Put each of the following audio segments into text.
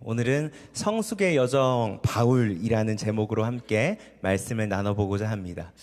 오늘은 성숙의 여정 바울이라는 제목으로 함께 말씀을 나눠보고자 합니다.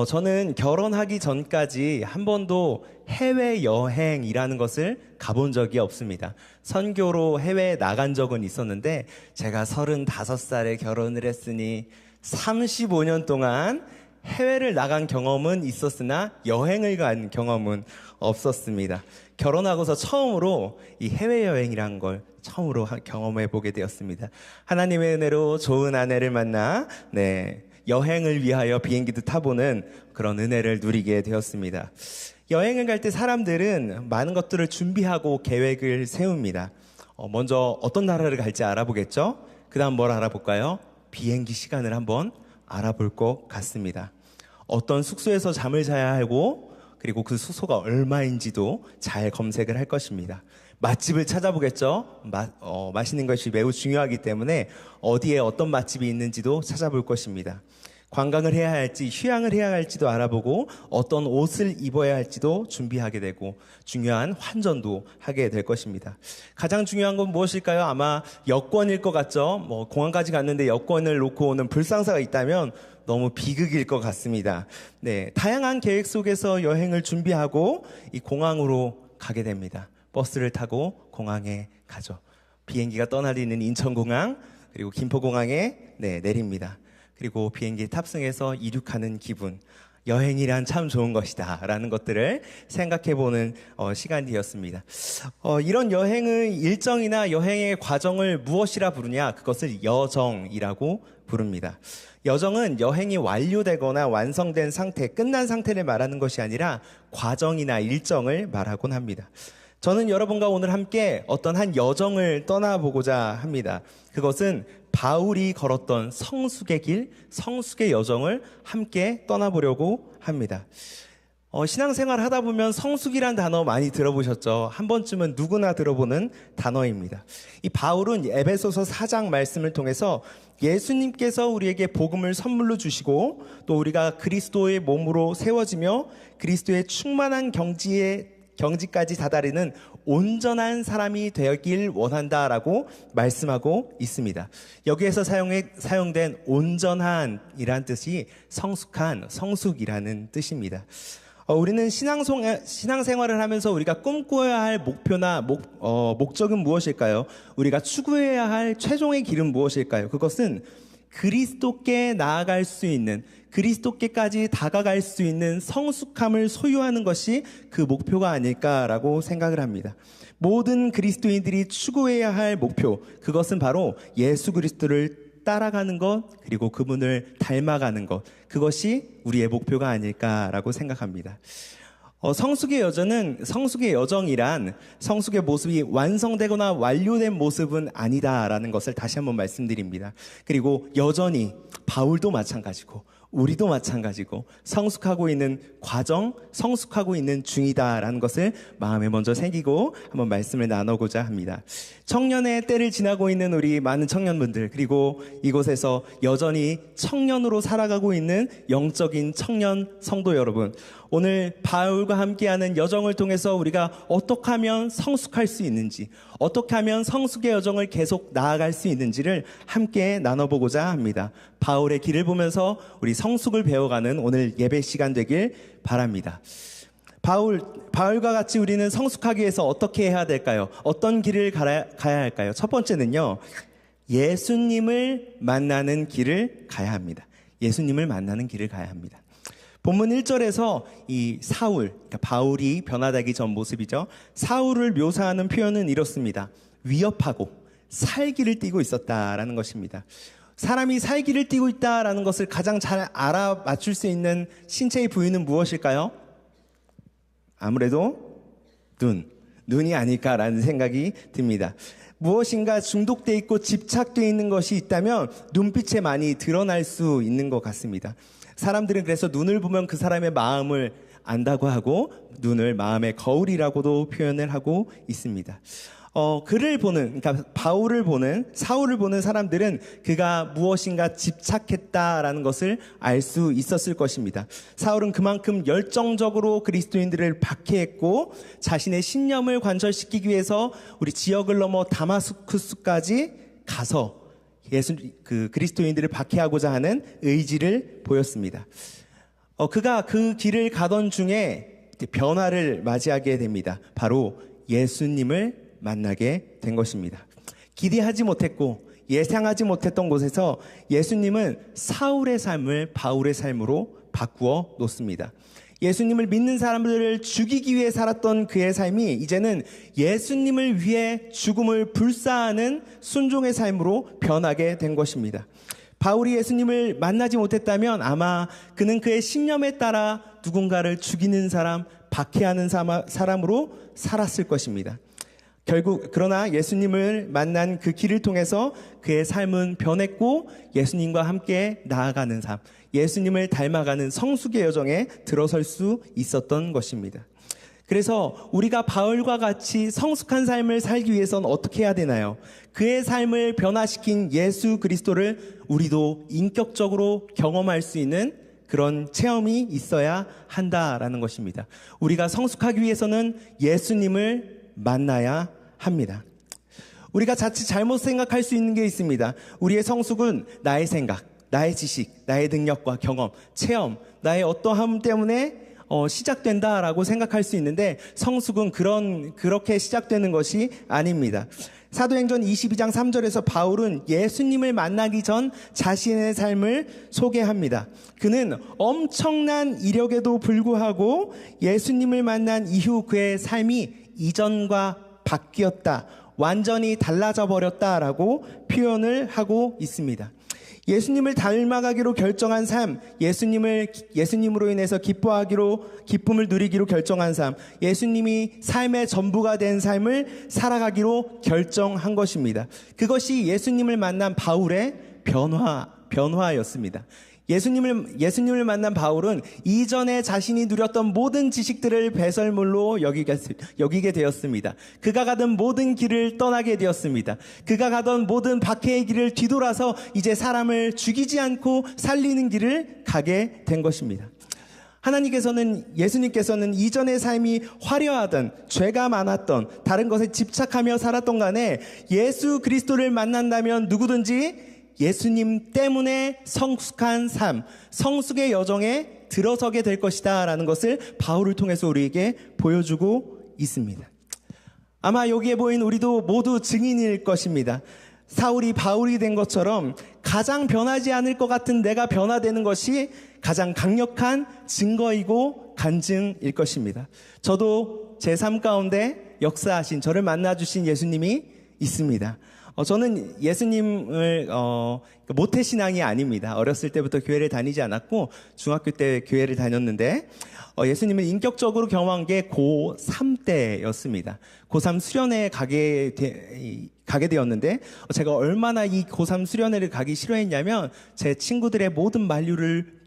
저는 결혼하기 전까지 한 번도 해외여행이라는 것을 가본 적이 없습니다. 선교로 해외에 나간 적은 있었는데 제가 35살에 결혼을 했으니 35년 동안 해외를 나간 경험은 있었으나 여행을 간 경험은 없었습니다. 결혼하고서 처음으로 이 해외여행이란 걸 처음으로 경험해 보게 되었습니다. 하나님의 은혜로 좋은 아내를 만나 여행을 위하여 비행기도 타보는 그런 은혜를 누리게 되었습니다. 여행을 갈 때 사람들은 많은 것들을 준비하고 계획을 세웁니다. 먼저 어떤 나라를 갈지 알아보겠죠? 그 다음 뭘 알아볼까요? 비행기 시간을 한번 알아볼 것 같습니다. 어떤 숙소에서 잠을 자야 하고 그리고 그 숙소가 얼마인지도 잘 검색을 할 것입니다. 맛집을 찾아보겠죠? 맛있는 것이 매우 중요하기 때문에 어디에 어떤 맛집이 있는지도 찾아볼 것입니다. 관광을 해야 할지 휴양을 해야 할지도 알아보고 어떤 옷을 입어야 할지도 준비하게 되고 중요한 환전도 하게 될 것입니다. 가장 중요한 건 무엇일까요? 아마 여권일 것 같죠? 공항까지 갔는데 여권을 놓고 오는 불상사가 있다면 너무 비극일 것 같습니다. 다양한 계획 속에서 여행을 준비하고 이 공항으로 가게 됩니다. 버스를 타고 공항에 가죠. 비행기가 떠나리는 인천공항 그리고 김포공항에 내립니다. 그리고 비행기에 탑승해서 이륙하는 기분, 여행이란 참 좋은 것이다 라는 것들을 생각해보는 시간이었습니다. 이런 여행의 일정이나 여행의 과정을 무엇이라 부르냐? 그것을 여정이라고 부릅니다. 여정은 여행이 완료되거나 완성된 상태, 끝난 상태를 말하는 것이 아니라 과정이나 일정을 말하곤 합니다. 저는 여러분과 오늘 함께 어떤 한 여정을 떠나보고자 합니다. 그것은 바울이 걸었던 성숙의 길, 성숙의 여정을 함께 떠나보려고 합니다. 신앙생활 하다 보면 성숙이란 단어 많이 들어보셨죠? 한 번쯤은 누구나 들어보는 단어입니다. 이 바울은 에베소서 4장 말씀을 통해서 예수님께서 우리에게 복음을 선물로 주시고 또 우리가 그리스도의 몸으로 세워지며 그리스도의 충만한 경지까지 다다르는 온전한 사람이 되길 원한다라고 말씀하고 있습니다. 여기에서 사용된 온전한이란 뜻이 성숙한, 성숙이라는 뜻입니다. 우리는 신앙생활을 하면서 우리가 꿈꿔야 할 목표나 목적은 무엇일까요? 우리가 추구해야 할 최종의 길은 무엇일까요? 그것은 그리스도께 나아갈 수 있는, 그리스도께까지 다가갈 수 있는 성숙함을 소유하는 것이 그 목표가 아닐까라고 생각을 합니다. 모든 그리스도인들이 추구해야 할 목표, 그것은 바로 예수 그리스도를 따라가는 것, 그리고 그분을 닮아가는 것, 그것이 우리의 목표가 아닐까라고 생각합니다. 성숙의 여정이란 성숙의 모습이 완성되거나 완료된 모습은 아니다라는 것을 다시 한번 말씀드립니다. 그리고 여전히 바울도 마찬가지고 우리도 마찬가지고 성숙하고 있는 과정, 성숙하고 있는 중이다라는 것을 마음에 먼저 새기고 한번 말씀을 나누고자 합니다. 청년의 때를 지나고 있는 우리 많은 청년분들, 그리고 이곳에서 여전히 청년으로 살아가고 있는 영적인 청년 성도 여러분, 오늘 바울과 함께하는 여정을 통해서 우리가 어떻게 하면 성숙할 수 있는지, 어떻게 하면 성숙의 여정을 계속 나아갈 수 있는지를 함께 나눠보고자 합니다. 바울의 길을 보면서 우리 성숙을 배워가는 오늘 예배 시간 되길 바랍니다. 바울과 같이 우리는 성숙하기 위해서 어떻게 해야 될까요? 어떤 길을 가야 할까요? 첫 번째는요, 예수님을 만나는 길을 가야 합니다. 예수님을 만나는 길을 가야 합니다. 본문 1절에서 이 그러니까 바울이 변화되기 전 모습이죠. 사울을 묘사하는 표현은 이렇습니다. 위협하고 살기를 띠고 있었다라는 것입니다. 사람이 살기를 띠고 있다라는 것을 가장 잘 알아맞출 수 있는 신체의 부위는 무엇일까요? 아무래도 눈이 아닐까라는 생각이 듭니다. 무엇인가 중독되어 있고 집착되어 있는 것이 있다면 눈빛에 많이 드러날 수 있는 것 같습니다. 사람들은 그래서 눈을 보면 그 사람의 마음을 안다고 하고 눈을 마음의 거울이라고도 표현을 하고 있습니다. 그러니까 바울을 보는, 사울을 보는 사람들은 그가 무엇인가 집착했다라는 것을 알 수 있었을 것입니다. 사울은 그만큼 열정적으로 그리스도인들을 박해했고 자신의 신념을 관철시키기 위해서 우리 지역을 넘어 다마스쿠스까지 가서 그리스도인들을 박해하고자 하는 의지를 보였습니다. 그가 그 길을 가던 중에 변화를 맞이하게 됩니다. 바로 예수님을 만나게 된 것입니다. 기대하지 못했고 예상하지 못했던 곳에서 예수님은 사울의 삶을 바울의 삶으로 바꾸어 놓습니다. 예수님을 믿는 사람들을 죽이기 위해 살았던 그의 삶이 이제는 예수님을 위해 죽음을 불사하는 순종의 삶으로 변하게 된 것입니다. 바울이 예수님을 만나지 못했다면 아마 그는 그의 신념에 따라 누군가를 죽이는 사람, 박해하는 사람으로 살았을 것입니다. 결국 그러나 예수님을 만난 그 길을 통해서 그의 삶은 변했고 예수님과 함께 나아가는 삶, 예수님을 닮아가는 성숙의 여정에 들어설 수 있었던 것입니다. 그래서 우리가 바울과 같이 성숙한 삶을 살기 위해서는 어떻게 해야 되나요? 그의 삶을 변화시킨 예수 그리스도를 우리도 인격적으로 경험할 수 있는 그런 체험이 있어야 한다라는 것입니다. 우리가 성숙하기 위해서는 예수님을 만나야 합니다. 우리가 자칫 잘못 생각할 수 있는 게 있습니다. 우리의 성숙은 나의 생각, 나의 지식, 나의 능력과 경험, 체험, 나의 어떠함 때문에 시작된다라고 생각할 수 있는데 성숙은 그렇게 시작되는 것이 아닙니다. 사도행전 22장 3절에서 바울은 예수님을 만나기 전 자신의 삶을 소개합니다. 그는 엄청난 이력에도 불구하고 예수님을 만난 이후 그의 삶이 이전과 바뀌었다, 완전히 달라져 버렸다라고 표현을 하고 있습니다. 예수님을 닮아가기로 결정한 삶, 예수님으로 인해서 기쁨을 누리기로 결정한 삶, 예수님이 삶의 전부가 된 삶을 살아가기로 결정한 것입니다. 그것이 예수님을 만난 바울의 변화였습니다. 예수님을 만난 바울은 이전에 자신이 누렸던 모든 지식들을 배설물로 여기게 되었습니다. 그가 가던 모든 길을 떠나게 되었습니다. 그가 가던 모든 박해의 길을 뒤돌아서 이제 사람을 죽이지 않고 살리는 길을 가게 된 것입니다. 예수님께서는 이전의 삶이 화려하던, 죄가 많았던, 다른 것에 집착하며 살았던 간에 예수 그리스도를 만난다면 누구든지 예수님 때문에 성숙한 삶, 성숙의 여정에 들어서게 될 것이다 라는 것을 바울을 통해서 우리에게 보여주고 있습니다. 아마 여기에 보인 우리도 모두 증인일 것입니다. 사울이 바울이 된 것처럼 가장 변하지 않을 것 같은 내가 변화되는 것이 가장 강력한 증거이고 간증일 것입니다. 저도 제 삶 가운데 역사하신, 저를 만나주신 예수님이 있습니다. 저는 예수님을 모태신앙이 아닙니다. 어렸을 때부터 교회를 다니지 않았고 중학교 때 교회를 다녔는데 예수님을 인격적으로 경험한 게 고3 때였습니다. 고3 수련회에 가게 되었는데 제가 얼마나 이 고3 수련회를 가기 싫어했냐면 제 친구들의 모든 만류를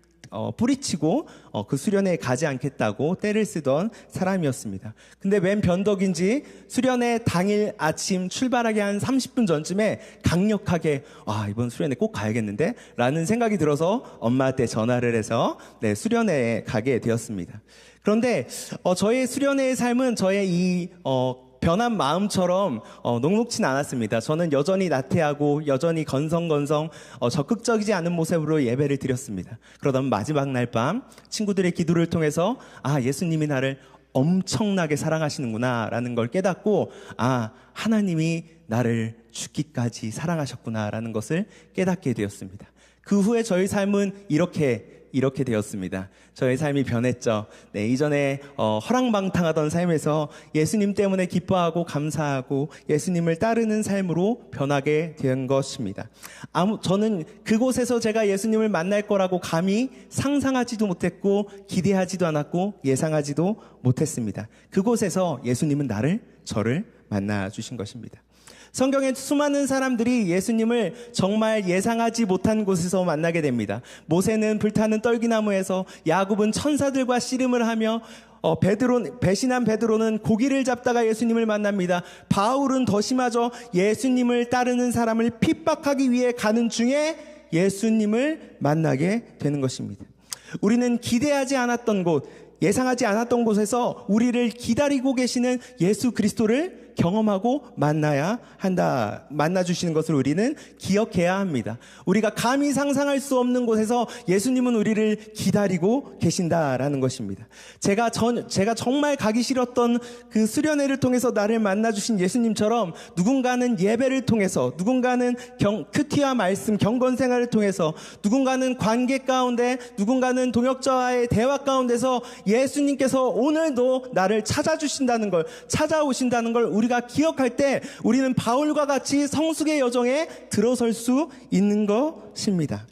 뿌리치고 그 수련회에 가지 않겠다고 떼를 쓰던 사람이었습니다. 근데 웬 변덕인지 수련회 당일 아침 출발하기 한 30분 전쯤에 강력하게 이번 수련회 꼭 가야겠는데 라는 생각이 들어서 엄마한테 전화를 해서 수련회에 가게 되었습니다. 그런데 저의 수련회의 삶은 저의 이 변한 마음처럼 녹록진 않았습니다. 저는 여전히 나태하고 여전히 건성건성 적극적이지 않은 모습으로 예배를 드렸습니다. 그러던 마지막 날 밤 친구들의 기도를 통해서 예수님이 나를 엄청나게 사랑하시는구나 라는 걸 깨닫고 하나님이 나를 죽기까지 사랑하셨구나 라는 것을 깨닫게 되었습니다. 그 후에 저희 삶은 이렇게 되었습니다. 저의 삶이 변했죠. 이전에 허랑방탕하던 삶에서 예수님 때문에 기뻐하고 감사하고 예수님을 따르는 삶으로 변하게 된 것입니다. 저는 그곳에서 제가 예수님을 만날 거라고 감히 상상하지도 못했고 기대하지도 않았고 예상하지도 못했습니다. 그곳에서 예수님은 저를 만나주신 것입니다. 성경에 수많은 사람들이 예수님을 정말 예상하지 못한 곳에서 만나게 됩니다. 모세는 불타는 떨기나무에서, 야곱은 천사들과 씨름을 하며, 배신한 베드로는 고기를 잡다가 예수님을 만납니다. 바울은 더 심하죠. 예수님을 따르는 사람을 핍박하기 위해 가는 중에 예수님을 만나게 되는 것입니다. 우리는 기대하지 않았던 곳, 예상하지 않았던 곳에서 우리를 기다리고 계시는 예수 그리스도를 경험하고 만나야 한다. 만나주시는 것을 우리는 기억해야 합니다. 우리가 감히 상상할 수 없는 곳에서 예수님은 우리를 기다리고 계신다라는 것입니다. 제가 정말 가기 싫었던 그 수련회를 통해서 나를 만나주신 예수님처럼 누군가는 예배를 통해서, 누군가는 큐티와 말씀, 경건 생활을 통해서, 누군가는 관계 가운데, 누군가는 동역자와의 대화 가운데서 예수님께서 오늘도 나를 찾아주신다는 걸, 찾아오신다는 걸 우리가 기억할 때 우리는 바울과 같이 성숙의 여정에 들어설 수 있는 것입니다.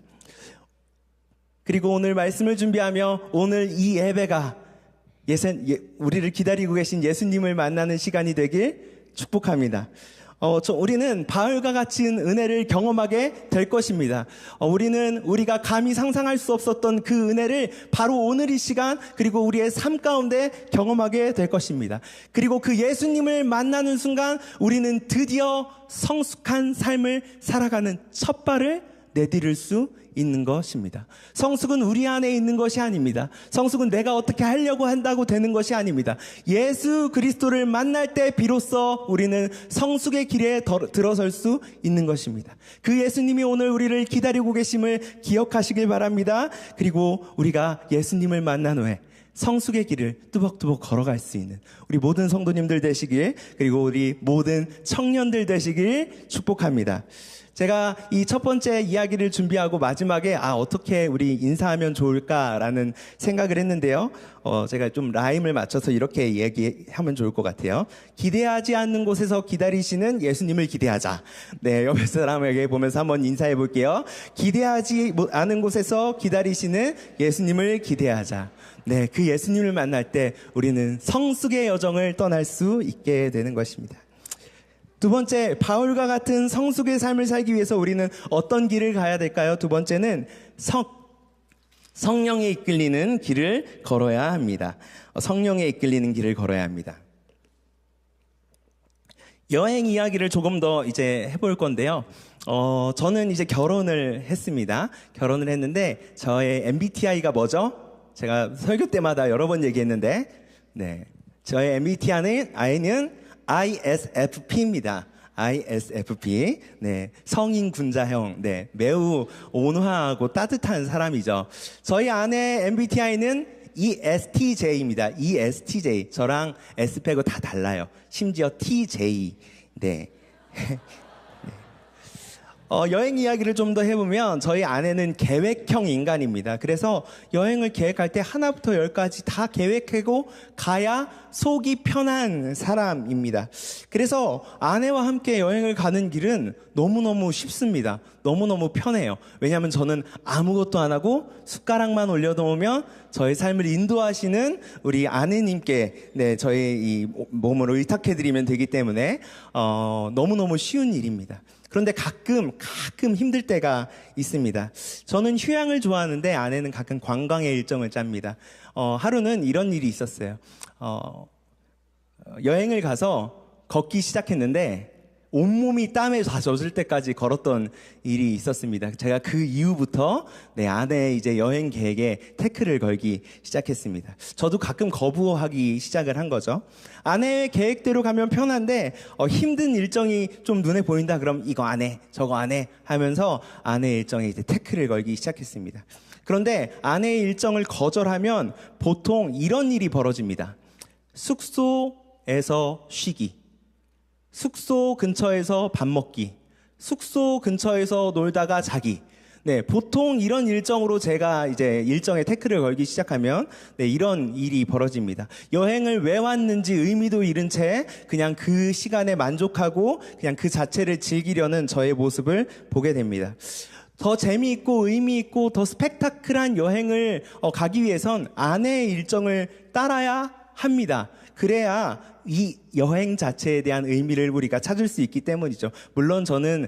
그리고 오늘 말씀을 준비하며 오늘 이 예배가 우리를 기다리고 계신 예수님을 만나는 시간이 되길 축복합니다. 우리는 바울과 같은 은혜를 경험하게 될 것입니다. 우리가 감히 상상할 수 없었던 그 은혜를 바로 오늘 이 시간, 그리고 우리의 삶 가운데 경험하게 될 것입니다. 그리고 그 예수님을 만나는 순간 우리는 드디어 성숙한 삶을 살아가는 첫 발을 내디딜 수 있는 것입니다. 성숙은 우리 안에 있는 것이 아닙니다. 성숙은 내가 어떻게 하려고 한다고 되는 것이 아닙니다. 예수 그리스도를 만날 때 비로소 우리는 성숙의 길에 들어설 수 있는 것입니다. 그 예수님이 오늘 우리를 기다리고 계심을 기억하시길 바랍니다. 그리고 우리가 예수님을 만난 후에 성숙의 길을 뚜벅뚜벅 걸어갈 수 있는 우리 모든 성도님들 되시길, 그리고 우리 모든 청년들 되시길 축복합니다. 제가 이 첫 번째 이야기를 준비하고 마지막에 어떻게 우리 인사하면 좋을까라는 생각을 했는데요. 제가 좀 라임을 맞춰서 이렇게 얘기하면 좋을 것 같아요. 기대하지 않는 곳에서 기다리시는 예수님을 기대하자. 네, 옆에 사람에게 보면서 한번 인사해 볼게요. 기대하지 않은 곳에서 기다리시는 예수님을 기대하자. 네, 그 예수님을 만날 때 우리는 성숙의 여정을 떠날 수 있게 되는 것입니다. 두 번째, 바울과 같은 성숙의 삶을 살기 위해서 우리는 어떤 길을 가야 될까요? 두 번째는 성령에 이끌리는 길을 걸어야 합니다. 성령에 이끌리는 길을 걸어야 합니다. 여행 이야기를 조금 더 이제 해볼 건데요. 저는 이제 결혼을 했습니다. 결혼을 했는데 저의 MBTI가 뭐죠? 제가 설교 때마다 여러 번 얘기했는데, 네, 저의 MBTI는 ISFP입니다. ISFP. 네, 성인 군자형. 네, 매우 온화하고 따뜻한 사람이죠. 저희 아내 MBTI는 ESTJ입니다. ESTJ. 저랑 S 빼고 다 달라요. 심지어 TJ. 네. 여행 이야기를 좀 더 해보면 저희 아내는 계획형 인간입니다. 그래서 여행을 계획할 때 하나부터 열까지 다 계획하고 가야 속이 편한 사람입니다. 그래서 아내와 함께 여행을 가는 길은 너무너무 쉽습니다. 너무너무 편해요. 왜냐하면 저는 아무것도 안 하고 숟가락만 올려놓으면 저의 삶을 인도하시는 우리 아내님께 저의 이 몸을 의탁해드리면 되기 때문에 너무너무 쉬운 일입니다. 그런데 가끔 힘들 때가 있습니다. 저는 휴양을 좋아하는데 아내는 가끔 관광의 일정을 짭니다. 하루는 이런 일이 있었어요. 여행을 가서 걷기 시작했는데 온몸이 땀에 다 젖을 때까지 걸었던 일이 있었습니다. 제가 그 이후부터 아내의 이제 여행 계획에 태클을 걸기 시작했습니다. 저도 가끔 거부하기 시작을 한 거죠. 아내의 계획대로 가면 편한데 힘든 일정이 좀 눈에 보인다 그럼 이거 안 해, 저거 안 해 하면서 아내의 일정에 이제 태클을 걸기 시작했습니다. 그런데 아내의 일정을 거절하면 보통 이런 일이 벌어집니다. 숙소에서 쉬기, 숙소 근처에서 밥 먹기, 숙소 근처에서 놀다가 자기. 네, 보통 이런 일정으로 제가 이제 일정에 태클을 걸기 시작하면 이런 일이 벌어집니다. 여행을 왜 왔는지 의미도 잃은 채 그냥 그 시간에 만족하고 그냥 그 자체를 즐기려는 저의 모습을 보게 됩니다. 더 재미있고 의미있고 더 스펙타클한 여행을 가기 위해선 아내의 일정을 따라야 합니다. 그래야 이 여행 자체에 대한 의미를 우리가 찾을 수 있기 때문이죠. 물론 저는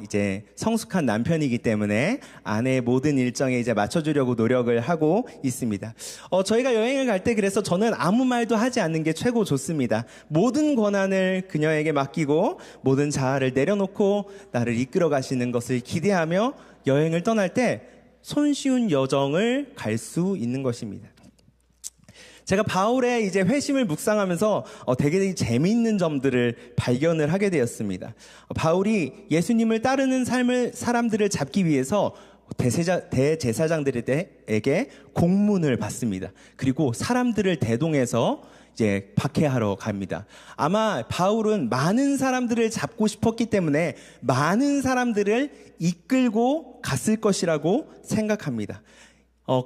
이제 성숙한 남편이기 때문에 아내의 모든 일정에 이제 맞춰주려고 노력을 하고 있습니다. 저희가 여행을 갈 때 그래서 저는 아무 말도 하지 않는 게 최고 좋습니다. 모든 권한을 그녀에게 맡기고 모든 자아를 내려놓고 나를 이끌어 가시는 것을 기대하며 여행을 떠날 때 손쉬운 여정을 갈 수 있는 것입니다. 제가 바울의 이제 회심을 묵상하면서 되게 재미있는 점들을 발견을 하게 되었습니다. 바울이 예수님을 따르는 사람들을 잡기 위해서 대제사장들에게 공문을 받습니다. 그리고 사람들을 대동해서 이제 박해하러 갑니다. 아마 바울은 많은 사람들을 잡고 싶었기 때문에 많은 사람들을 이끌고 갔을 것이라고 생각합니다.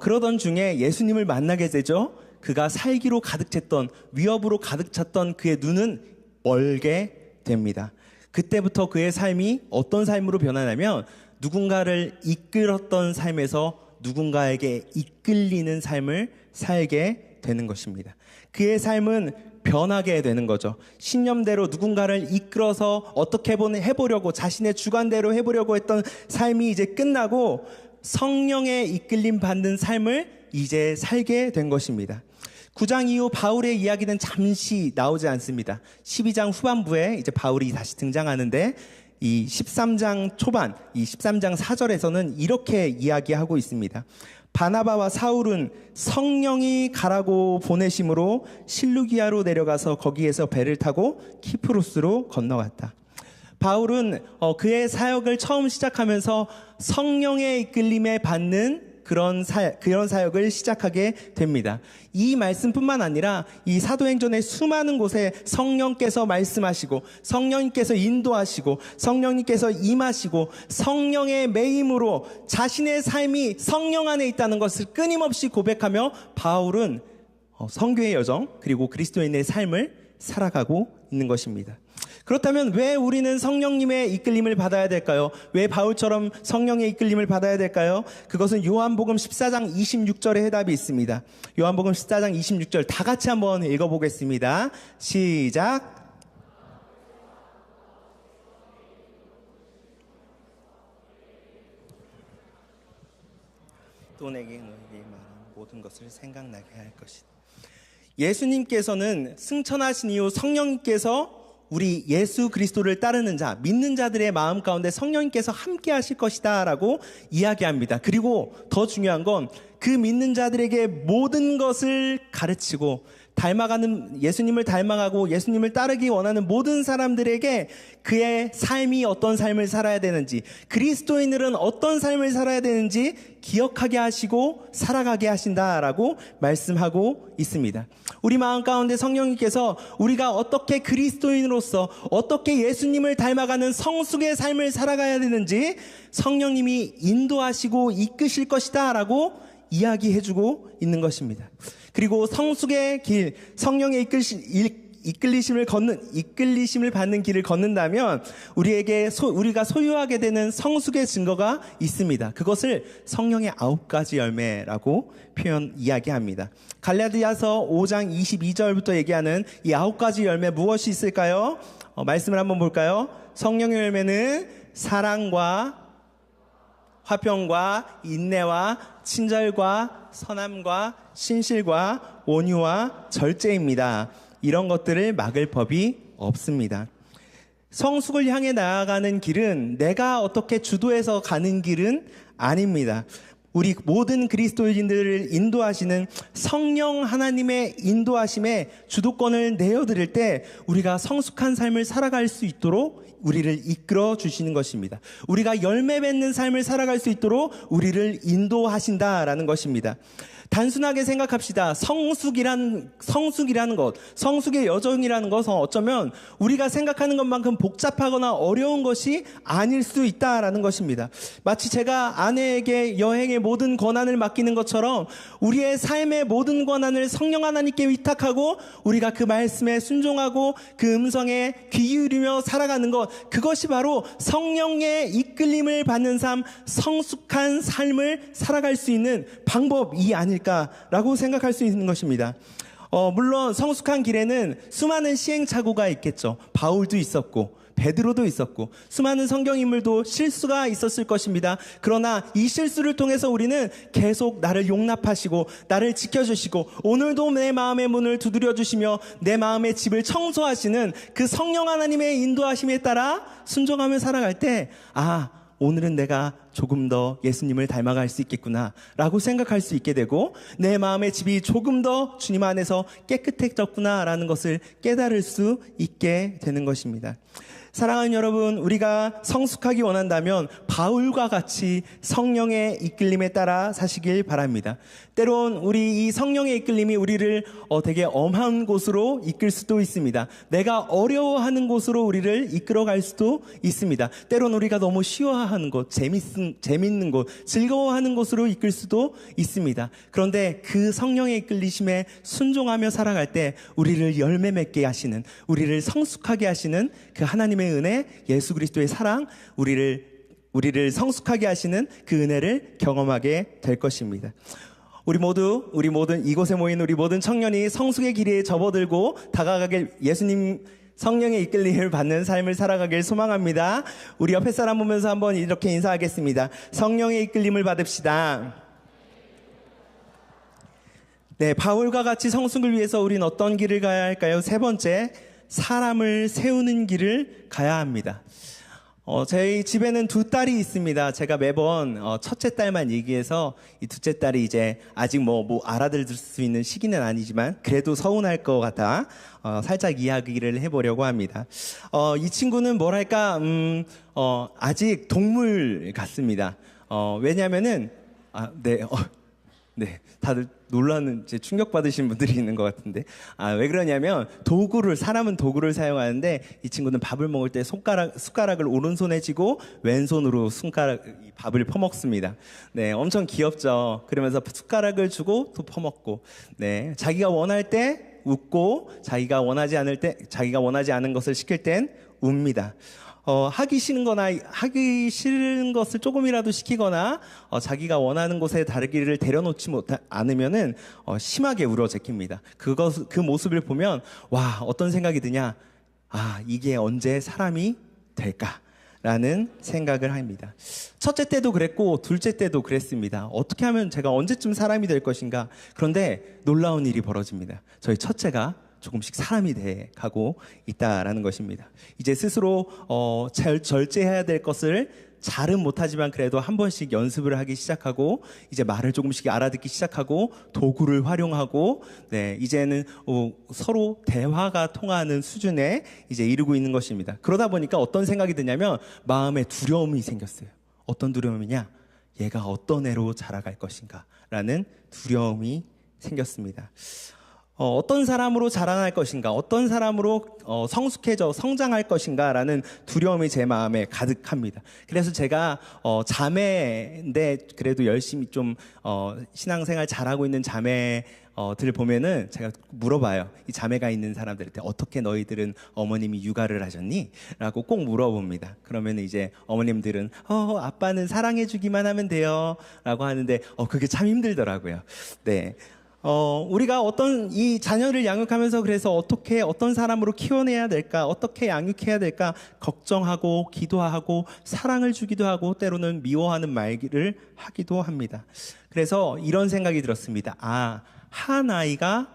그러던 중에 예수님을 만나게 되죠. 그가 살기로 가득 찼던, 위협으로 가득 찼던 그의 눈은 멀게 됩니다. 그때부터 그의 삶이 어떤 삶으로 변하냐면 누군가를 이끌었던 삶에서 누군가에게 이끌리는 삶을 살게 되는 것입니다. 그의 삶은 변하게 되는 거죠. 신념대로 누군가를 이끌어서 어떻게 해보려고, 자신의 주관대로 해보려고 했던 삶이 이제 끝나고 성령의 이끌림 받는 삶을 이제 살게 된 것입니다. 9장 이후 바울의 이야기는 잠시 나오지 않습니다. 12장 후반부에 이제 바울이 다시 등장하는데 이 13장 초반, 이 13장 4절에서는 이렇게 이야기하고 있습니다. 바나바와 사울은 성령이 가라고 보내심으로 실루기아로 내려가서 거기에서 배를 타고 키프로스로 건너갔다. 바울은 그의 사역을 처음 시작하면서 성령의 이끌림에 받는 그런 사역을 시작하게 됩니다. 이 말씀뿐만 아니라 이 사도행전의 수많은 곳에 성령께서 말씀하시고 성령님께서 인도하시고 성령님께서 임하시고 성령의 매임으로 자신의 삶이 성령 안에 있다는 것을 끊임없이 고백하며 바울은 선교의 여정 그리고 그리스도인의 삶을 살아가고 있는 것입니다. 그렇다면 왜 우리는 성령님의 이끌림을 받아야 될까요? 왜 바울처럼 성령의 이끌림을 받아야 될까요? 그것은 요한복음 14장 26절에 해답이 있습니다. 요한복음 14장 26절 다 같이 한번 읽어보겠습니다. 시작. 또 내게 너에게 말한 모든 것을 생각나게 할 것이다. 예수님께서는 승천하신 이후 성령님께서 우리 예수 그리스도를 따르는 자, 믿는 자들의 마음 가운데 성령님께서 함께 하실 것이다 라고 이야기합니다. 그리고 더 중요한 건 그 믿는 자들에게 모든 것을 가르치고 예수님을 닮아가고 예수님을 따르기 원하는 모든 사람들에게 그의 삶이 어떤 삶을 살아야 되는지, 그리스도인들은 어떤 삶을 살아야 되는지 기억하게 하시고 살아가게 하신다라고 말씀하고 있습니다. 우리 마음 가운데 성령님께서 우리가 어떻게 그리스도인으로서 어떻게 예수님을 닮아가는 성숙의 삶을 살아가야 되는지 성령님이 인도하시고 이끄실 것이다 라고 이야기해주고 있는 것입니다. 그리고 성숙의 길, 성령의 이끌리심을 받는 길을 걷는다면 우리가 소유하게 되는 성숙의 증거가 있습니다. 그것을 성령의 9가지 열매라고 이야기합니다. 갈라디아서 5장 22절부터 얘기하는 이 9가지 열매 무엇이 있을까요? 말씀을 한번 볼까요? 성령의 열매는 사랑과 화평과 인내와 친절과 선함과 신실과 온유와 절제입니다. 이런 것들을 막을 법이 없습니다. 성숙을 향해 나아가는 길은 내가 어떻게 주도해서 가는 길은 아닙니다. 우리 모든 그리스도인들을 인도하시는 성령 하나님의 인도하심에 주도권을 내어드릴 때 우리가 성숙한 삶을 살아갈 수 있도록 우리를 이끌어 주시는 것입니다. 우리가 열매 맺는 삶을 살아갈 수 있도록 우리를 인도하신다라는 것입니다. 단순하게 생각합시다. 성숙이라는 것, 성숙의 여정이라는 것은 어쩌면 우리가 생각하는 것만큼 복잡하거나 어려운 것이 아닐 수 있다라는 것입니다. 마치 제가 아내에게 여행의 모든 권한을 맡기는 것처럼 우리의 삶의 모든 권한을 성령 하나님께 위탁하고 우리가 그 말씀에 순종하고 그 음성에 귀 기울이며 살아가는 것, 그것이 바로 성령의 이끌림을 받는 삶, 성숙한 삶을 살아갈 수 있는 방법이 아닐까라고 생각할 수 있는 것입니다. 물론 성숙한 길에는 수많은 시행착오가 있겠죠. 바울도 있었고 베드로도 있었고 수많은 성경인물도 실수가 있었을 것입니다. 그러나 이 실수를 통해서 우리는 계속 나를 용납하시고 나를 지켜주시고 오늘도 내 마음의 문을 두드려 주시며 내 마음의 집을 청소하시는 그 성령 하나님의 인도하심에 따라 순종하며 살아갈 때 오늘은 내가 조금 더 예수님을 닮아갈 수 있겠구나 라고 생각할 수 있게 되고, 내 마음의 집이 조금 더 주님 안에서 깨끗해졌구나 라는 것을 깨달을 수 있게 되는 것입니다. 사랑하는 여러분, 우리가 성숙하기 원한다면 바울과 같이 성령의 이끌림에 따라 사시길 바랍니다. 때론 우리 이 성령의 이끌림이 우리를 되게 엄한 곳으로 이끌 수도 있습니다. 내가 어려워하는 곳으로 우리를 이끌어갈 수도 있습니다. 때론 우리가 너무 쉬워하는 곳, 재밌는 곳, 즐거워하는 곳으로 이끌 수도 있습니다. 그런데 그 성령의 이끌리심에 순종하며 살아갈 때 우리를 열매 맺게 하시는, 우리를 성숙하게 하시는 그 하나님의 은혜, 예수 그리스도의 사랑, 우리를 성숙하게 하시는 그 은혜를 경험하게 될 것입니다. 우리 모든 이곳에 모인 우리 모든 청년이 성숙의 길에 접어들고 다가가길, 예수님 성령의 이끌림을 받는 삶을 살아가길 소망합니다. 우리 옆에 사람 보면서 한번 이렇게 인사하겠습니다. 성령의 이끌림을 받읍시다. 네, 바울과 같이 성숙을 위해서 우린 어떤 길을 가야 할까요? 세 번째, 사람을 세우는 길을 가야 합니다. 저희 집에는 두 딸이 있습니다. 제가 매번 첫째 딸만 얘기해서 이 둘째 딸이 이제 아직 뭐 알아들을 수 있는 시기는 아니지만 그래도 서운할 것 같아 살짝 이야기를 해보려고 합니다. 이 친구는 뭐랄까 아직 동물 같습니다. 왜냐면은 네, 다들 놀라는, 충격받으신 분들이 있는 것 같은데. 왜 그러냐면, 사람은 도구를 사용하는데, 이 친구는 밥을 먹을 때 숟가락을 오른손에 쥐고, 왼손으로 밥을 퍼먹습니다. 네, 엄청 귀엽죠? 그러면서 숟가락을 주고 또 퍼먹고, 네, 자기가 원할 때 웃고, 자기가 원하지 않은 것을 시킬 땐 웁니다. 하기 싫은 것을 조금이라도 시키거나, 자기가 원하는 곳에 다르기를 데려놓지 않으면은, 심하게 울어제낍니다. 그 모습을 보면, 와, 어떤 생각이 드냐? 이게 언제 사람이 될까? 라는 생각을 합니다. 첫째 때도 그랬고, 둘째 때도 그랬습니다. 어떻게 하면 제가 언제쯤 사람이 될 것인가? 그런데 놀라운 일이 벌어집니다. 저희 첫째가 조금씩 사람이 돼 가고 있다라는 것입니다. 이제 스스로 절제해야 될 것을 잘은 못하지만 그래도 한 번씩 연습을 하기 시작하고, 이제 말을 조금씩 알아듣기 시작하고, 도구를 활용하고, 네, 이제는 서로 대화가 통하는 수준에 이제 이르고 있는 것입니다. 그러다 보니까 어떤 생각이 드냐면 마음에 두려움이 생겼어요. 어떤 두려움이냐? 얘가 어떤 애로 자라갈 것인가? 라는 두려움이 생겼습니다. 어떤 사람으로 자라날 것인가, 어떤 사람으로 성숙해져 성장할 것인가 라는 두려움이 제 마음에 가득합니다. 그래서 제가 자매인데 그래도 열심히 좀 신앙생활 잘하고 있는 자매들 보면은 제가 물어봐요. 이 자매가 있는 사람들한테 어떻게 너희들은 어머님이 육아를 하셨니? 라고 꼭 물어봅니다. 그러면 이제 어머님들은 아빠는 사랑해주기만 하면 돼요 라고 하는데 그게 참 힘들더라고요. 네. 우리가 이 자녀를 양육하면서 그래서 어떤 사람으로 키워내야 될까, 어떻게 양육해야 될까 걱정하고 기도하고 사랑을 주기도 하고 때로는 미워하는 말을 하기도 합니다. 그래서 이런 생각이 들었습니다. 한 아이가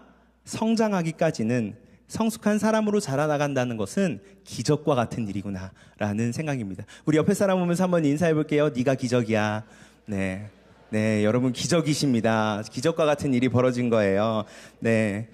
성장하기까지는 성숙한 사람으로 자라나간다는 것은 기적과 같은 일이구나 라는 생각입니다. 우리 옆에 사람 보면서 한번 인사해 볼게요. 네가 기적이야. 네, 여러분 기적이십니다. 기적과 같은 일이 벌어진 거예요. 네,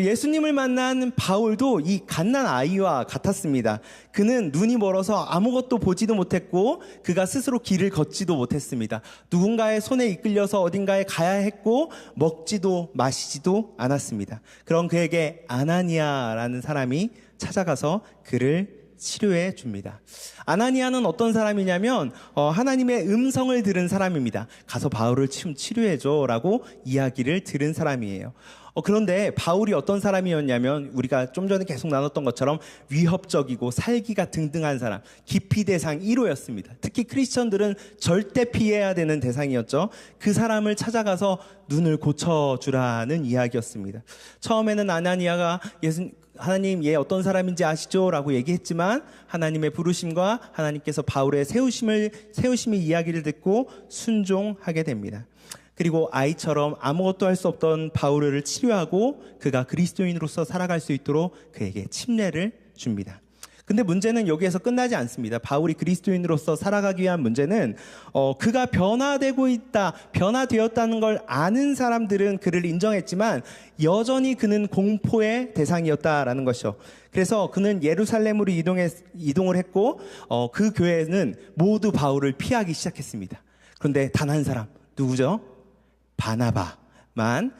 예수님을 만난 바울도 이 갓난 아이와 같았습니다. 그는 눈이 멀어서 아무것도 보지도 못했고 그가 스스로 길을 걷지도 못했습니다. 누군가의 손에 이끌려서 어딘가에 가야 했고 먹지도 마시지도 않았습니다. 그런 그에게 아나니아라는 사람이 찾아가서 그를 치료해 줍니다. 아나니아는 어떤 사람이냐면 하나님의 음성을 들은 사람입니다. 가서 바울을 치료해줘 라고 이야기를 들은 사람이에요. 그런데 바울이 어떤 사람이었냐면 우리가 좀 전에 계속 나눴던 것처럼 위협적이고 살기가 등등한 사람, 기피 대상 1호였습니다. 특히 크리스천들은 절대 피해야 되는 대상이었죠. 그 사람을 찾아가서 눈을 고쳐주라는 이야기였습니다. 처음에는 아나니아가 하나님 얘 어떤 사람인지 아시죠? 라고 얘기했지만 하나님의 부르심과 하나님께서 바울의 세우심의 이야기를 듣고 순종하게 됩니다. 그리고 아이처럼 아무것도 할 수 없던 바울을 치료하고 그가 그리스도인으로서 살아갈 수 있도록 그에게 침례를 줍니다. 근데 문제는 여기에서 끝나지 않습니다. 바울이 그리스도인으로서 살아가기 위한 문제는 그가 변화되고 있다, 변화되었다는 걸 아는 사람들은 그를 인정했지만 여전히 그는 공포의 대상이었다라는 것이죠. 그래서 그는 예루살렘으로 이동을 했고 그 교회는 모두 바울을 피하기 시작했습니다. 그런데 단 한 사람, 누구죠? 바나바만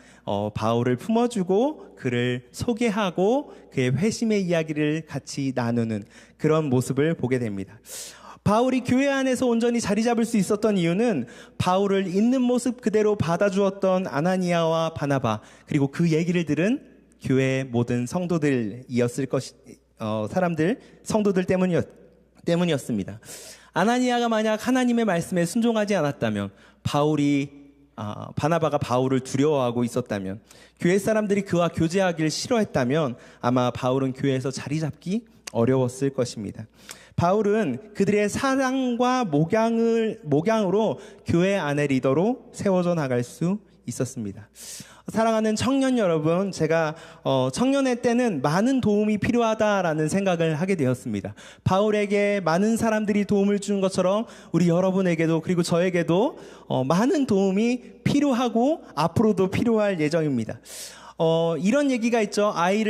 바울을 품어주고 그를 소개하고 그의 회심의 이야기를 같이 나누는 그런 모습을 보게 됩니다. 바울이 교회 안에서 온전히 자리 잡을 수 있었던 이유는 바울을 있는 모습 그대로 받아주었던 아나니아와 바나바, 그리고 그 얘기를 들은 교회의 모든 성도들이었을 성도들 때문이었습니다. 아나니아가 만약 하나님의 말씀에 순종하지 않았다면, 바나바가 바울을 두려워하고 있었다면, 교회 사람들이 그와 교제하기를 싫어했다면 아마 바울은 교회에서 자리 잡기 어려웠을 것입니다. 바울은 그들의 사랑과 목양으로 교회 안의 리더로 세워져 나갈 수 있었습니다. 사랑하는 청년 여러분, 제가 청년의 때는 많은 도움이 필요하다라는 생각을 하게 되었습니다. 바울에게 많은 사람들이 도움을 준 것처럼 우리 여러분에게도, 그리고 저에게도 많은 도움이 필요하고 앞으로도 필요할 예정입니다. 이런 얘기가 있죠. 아이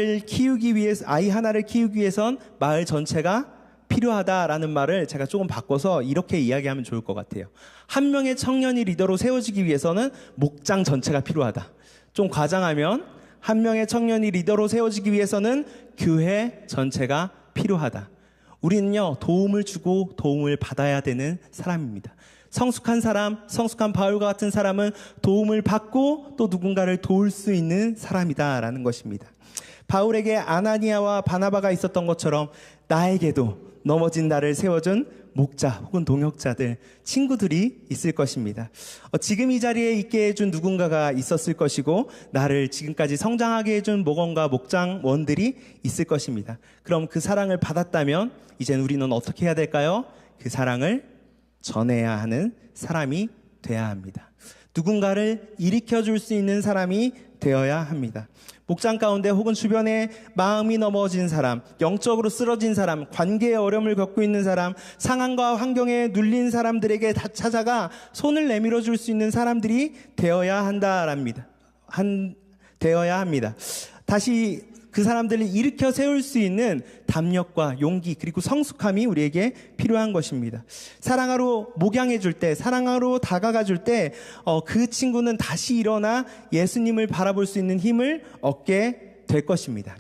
하나를 키우기 위해선 마을 전체가 필요하다라는 말을 제가 조금 바꿔서 이렇게 이야기하면 좋을 것 같아요. 한 명의 청년이 리더로 세워지기 위해서는 목장 전체가 필요하다. 좀 과장하면 한 명의 청년이 리더로 세워지기 위해서는 교회 전체가 필요하다. 우리는요, 도움을 주고 도움을 받아야 되는 사람입니다. 성숙한 바울과 같은 사람은 도움을 받고 또 누군가를 도울 수 있는 사람이다라는 것입니다. 바울에게 아나니아와 바나바가 있었던 것처럼 나에게도 넘어진 나를 세워준 목자 혹은 동역자들, 친구들이 있을 것입니다. 지금 이 자리에 있게 해준 누군가가 있었을 것이고, 나를 지금까지 성장하게 해준 목원과 목장원들이 있을 것입니다. 그럼 그 사랑을 받았다면 이젠 우리는 어떻게 해야 될까요? 그 사랑을 전해야 하는 사람이 돼야 합니다. 누군가를 일으켜줄 수 있는 사람이 되어야 합니다. 목장 가운데 혹은 주변에 마음이 넘어진 사람, 영적으로 쓰러진 사람, 관계의 어려움을 겪고 있는 사람, 상황과 환경에 눌린 사람들에게 다 찾아가 손을 내밀어 줄 수 있는 사람들이 되어야 합니다. 다시 그 사람들을 일으켜 세울 수 있는 담력과 용기, 그리고 성숙함이 우리에게 필요한 것입니다. 사랑하러 목양해 줄 때, 사랑하러 다가가 줄 때 그 친구는 다시 일어나 예수님을 바라볼 수 있는 힘을 얻게 될 것입니다.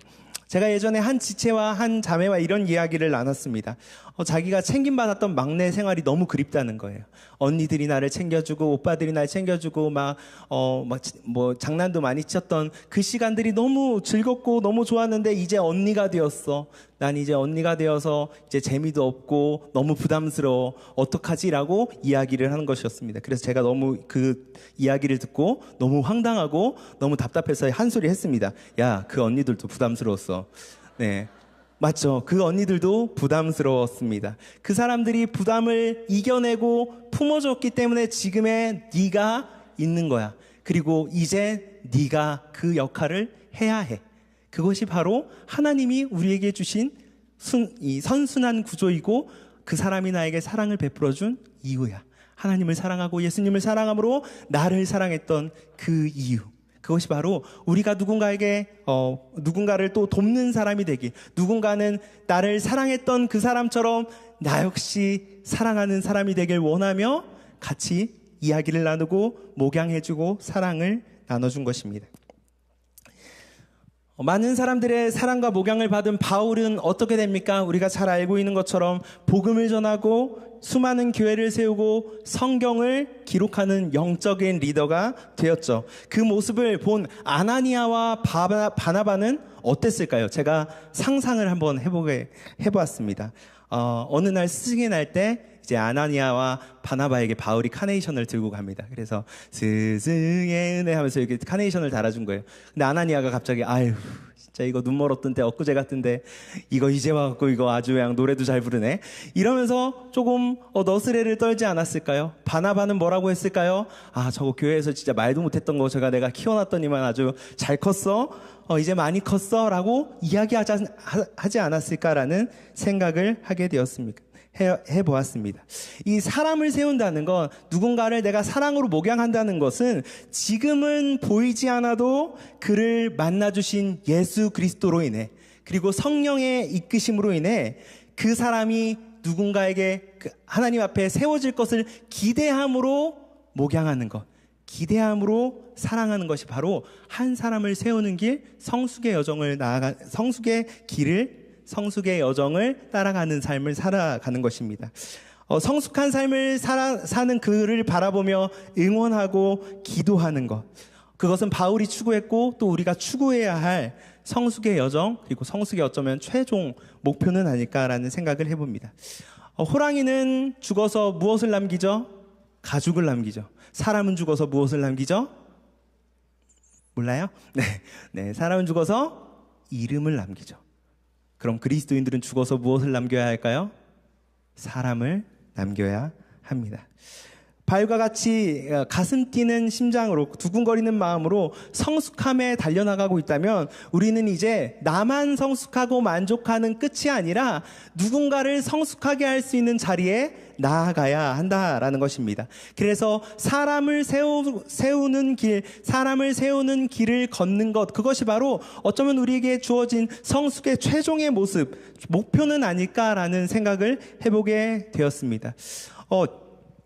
제가 예전에 한 지체와 한 자매와 이런 이야기를 나눴습니다. 자기가 챙김받았던 막내 생활이 너무 그립다는 거예요. 언니들이 나를 챙겨주고 오빠들이 날 챙겨주고 장난도 많이 쳤던 그 시간들이 너무 즐겁고 너무 좋았는데 이제 언니가 되었어. 난 이제 언니가 되어서 이제 재미도 없고 너무 부담스러워. 어떡하지라고 이야기를 하는 것이었습니다. 그래서 제가 너무 그 이야기를 듣고 너무 황당하고 너무 답답해서 한 소리 했습니다. 야, 그 언니들도 부담스러웠어. 네. 맞죠. 그 언니들도 부담스러웠습니다. 그 사람들이 부담을 이겨내고 품어줬기 때문에 지금의 네가 있는 거야. 그리고 이제 네가 그 역할을 해야 해. 그것이 바로 하나님이 우리에게 주신 이 선순환 구조이고, 그 사람이 나에게 사랑을 베풀어준 이유야. 하나님을 사랑하고 예수님을 사랑함으로 나를 사랑했던 그 이유. 그것이 바로 우리가 누군가를 또 돕는 사람이 되기, 누군가는 나를 사랑했던 그 사람처럼 나 역시 사랑하는 사람이 되길 원하며 같이 이야기를 나누고 목양해주고 사랑을 나눠준 것입니다. 많은 사람들의 사랑과 목양을 받은 바울은 어떻게 됩니까? 우리가 잘 알고 있는 것처럼 복음을 전하고 수많은 교회를 세우고 성경을 기록하는 영적인 리더가 되었죠. 그 모습을 본 아나니아와 바나바는 어땠을까요? 제가 상상을 한번 해보았습니다. 어느 날 스승의 날 때 이제 아나니아와 바나바에게 바울이 카네이션을 들고 갑니다. 그래서 스승의 은혜 하면서 이렇게 카네이션을 달아준 거예요. 근데 아나니아가 갑자기 아유 진짜 이거 눈 멀었던 때 엊그제 같은데 이거 이제 와갖고 이거 아주 그냥 노래도 잘 부르네 이러면서 조금 너스레를 떨지 않았을까요? 바나바는 뭐라고 했을까요? 아, 저거 교회에서 진짜 말도 못했던 거 내가 키워놨더니만 아주 잘 컸어, 이제 많이 컸어 라고 이야기하지 않았을까라는 생각을 하게 되었습니다. 해보았습니다. 이 사람을 세운다는 건, 누군가를 내가 사랑으로 목양한다는 것은 지금은 보이지 않아도 그를 만나주신 예수 그리스도로 인해, 그리고 성령의 이끄심으로 인해 그 사람이 누군가에게 하나님 앞에 세워질 것을 기대함으로 목양하는 것, 기대함으로 사랑하는 것이 바로 한 사람을 세우는 길, 성숙의 여정을 따라가는 삶을 살아가는 것입니다. 성숙한 삶을 사는 그를 바라보며 응원하고 기도하는 것, 그것은 바울이 추구했고 또 우리가 추구해야 할 성숙의 여정, 그리고 성숙의 어쩌면 최종 목표는 아닐까라는 생각을 해봅니다. 호랑이는 죽어서 무엇을 남기죠? 가죽을 남기죠. 사람은 죽어서 무엇을 남기죠? 몰라요? 네, 사람은 죽어서 이름을 남기죠. 그럼 그리스도인들은 죽어서 무엇을 남겨야 할까요? 사람을 남겨야 합니다. 바울과 같이 가슴 뛰는 심장으로, 두근거리는 마음으로 성숙함에 달려나가고 있다면 우리는 이제 나만 성숙하고 만족하는 끝이 아니라 누군가를 성숙하게 할 수 있는 자리에 나아가야 한다라는 것입니다. 그래서 사람을 세우는 길을 걷는 것, 그것이 바로 어쩌면 우리에게 주어진 성숙의 최종의 모습, 목표는 아닐까라는 생각을 해보게 되었습니다.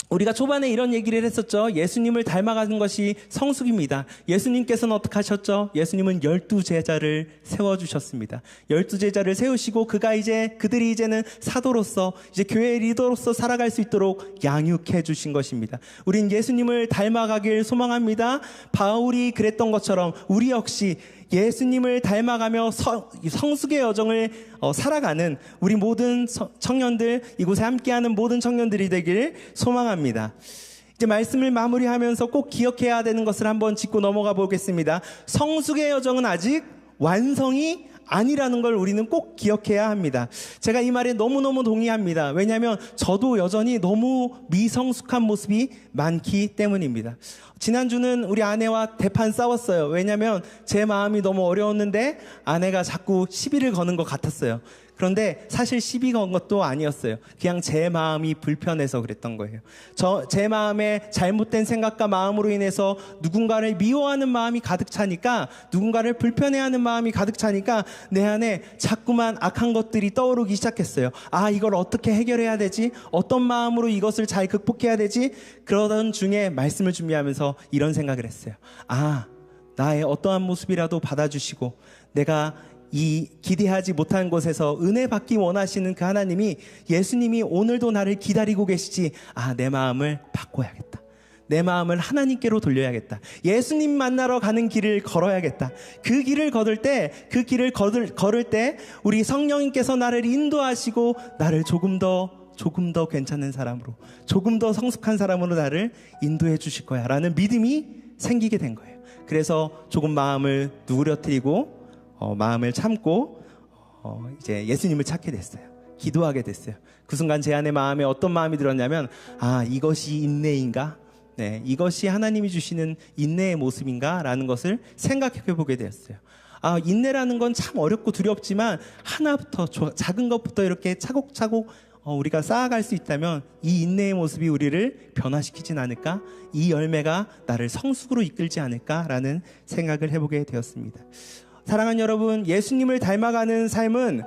우리가 초반에 이런 얘기를 했었죠. 예수님을 닮아가는 것이 성숙입니다. 예수님께서는 어떻게 하셨죠? 예수님은 12제자를 세워주셨습니다. 12제자를 세우시고 그들이 이제는 사도로서, 이제 교회의 리더로서 살아갈 수 있도록 양육해 주신 것입니다. 우린 예수님을 닮아가길 소망합니다. 바울이 그랬던 것처럼 우리 역시 예수님을 닮아가며 성숙의 여정을 살아가는 우리 모든 청년들, 이곳에 함께하는 모든 청년들이 되길 소망합니다. 이제 말씀을 마무리하면서 꼭 기억해야 되는 것을 한번 짚고 넘어가 보겠습니다. 성숙의 여정은 아직 완성이 아니라는 걸 우리는 꼭 기억해야 합니다. 제가 이 말에 너무너무 동의합니다. 왜냐하면 저도 여전히 너무 미성숙한 모습이 많기 때문입니다. 지난주는 우리 아내와 대판 싸웠어요. 왜냐하면 제 마음이 너무 어려웠는데 아내가 자꾸 시비를 거는 것 같았어요. 그런데 사실 시비 건 것도 아니었어요. 그냥 제 마음이 불편해서 그랬던 거예요. 제 마음에 잘못된 생각과 마음으로 인해서 누군가를 미워하는 마음이 가득 차니까, 누군가를 불편해하는 마음이 가득 차니까 내 안에 자꾸만 악한 것들이 떠오르기 시작했어요. 아, 이걸 어떻게 해결해야 되지? 어떤 마음으로 이것을 잘 극복해야 되지? 그러던 중에 말씀을 준비하면서 이런 생각을 했어요. 아, 나의 어떠한 모습이라도 받아주시고 내가 이 기대하지 못한 곳에서 은혜 받기 원하시는 그 하나님이, 예수님이 오늘도 나를 기다리고 계시지. 아, 내 마음을 바꿔야겠다. 내 마음을 하나님께로 돌려야겠다. 예수님 만나러 가는 길을 걸어야겠다. 그 길을 걸을 때 우리 성령님께서 나를 인도하시고 나를 조금 더 괜찮은 사람으로, 조금 더 성숙한 사람으로 나를 인도해 주실 거야 라는 믿음이 생기게 된 거예요. 그래서 조금 마음을 누그러뜨리고 마음을 참고 이제 예수님을 찾게 됐어요. 기도하게 됐어요. 그 순간 제 안에 마음에 어떤 마음이 들었냐면, 아, 이것이 인내인가? 네, 이것이 하나님이 주시는 인내의 모습인가? 라는 것을 생각해 보게 되었어요. 아, 인내라는 건 참 어렵고 두렵지만 하나부터, 작은 것부터 이렇게 차곡차곡 우리가 쌓아갈 수 있다면 이 인내의 모습이 우리를 변화시키진 않을까? 이 열매가 나를 성숙으로 이끌지 않을까라는 생각을 해보게 되었습니다. 사랑하는 여러분, 예수님을 닮아가는 삶은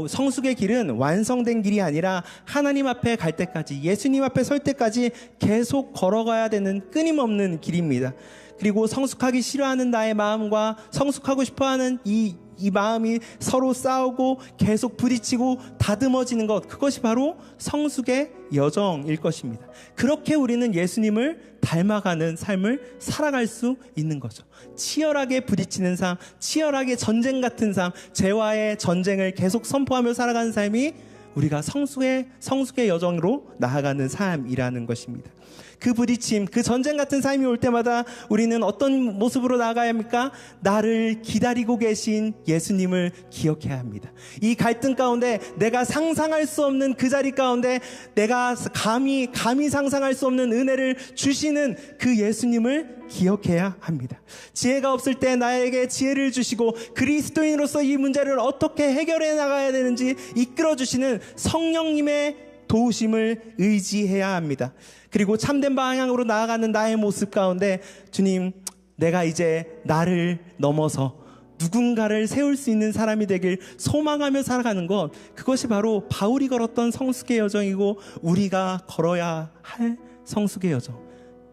성숙의 길은 완성된 길이 아니라 하나님 앞에 갈 때까지, 예수님 앞에 설 때까지 계속 걸어가야 되는 끊임없는 길입니다. 그리고 성숙하기 싫어하는 나의 마음과 성숙하고 싶어하는 이 마음이 서로 싸우고 계속 부딪히고 다듬어지는 것, 그것이 바로 성숙의 여정일 것입니다. 그렇게 우리는 예수님을 닮아가는 삶을 살아갈 수 있는 거죠. 치열하게 부딪히는 삶, 치열하게 전쟁 같은 삶, 죄와의 전쟁을 계속 선포하며 살아가는 삶이 우리가 성숙의 여정으로 나아가는 삶이라는 것입니다. 그 부딪힘, 그 전쟁 같은 삶이 올 때마다 우리는 어떤 모습으로 나아가야 합니까? 나를 기다리고 계신 예수님을 기억해야 합니다. 이 갈등 가운데 내가 상상할 수 없는 그 자리 가운데 내가 감히 상상할 수 없는 은혜를 주시는 그 예수님을 기억해야 합니다. 지혜가 없을 때 나에게 지혜를 주시고 그리스도인으로서 이 문제를 어떻게 해결해 나가야 되는지 이끌어 주시는 성령님의 도우심을 의지해야 합니다. 그리고 참된 방향으로 나아가는 나의 모습 가운데 주님, 내가 이제 나를 넘어서 누군가를 세울 수 있는 사람이 되길 소망하며 살아가는 것, 그것이 바로 바울이 걸었던 성숙의 여정이고 우리가 걸어야 할 성숙의 여정,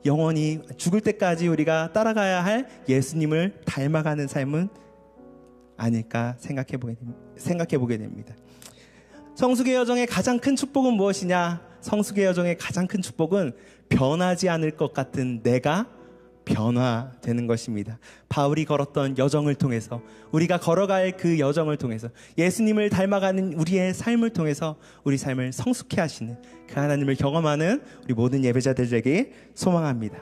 영원히 죽을 때까지 우리가 따라가야 할 예수님을 닮아가는 삶은 아닐까 생각해 보게 됩니다. 성숙의 여정의 가장 큰 축복은 무엇이냐? 성숙의 여정의 가장 큰 축복은 변하지 않을 것 같은 내가 변화되는 것입니다. 바울이 걸었던 여정을 통해서, 우리가 걸어갈 그 여정을 통해서, 예수님을 닮아가는 우리의 삶을 통해서 우리 삶을 성숙해 하시는 그 하나님을 경험하는 우리 모든 예배자들에게 소망합니다.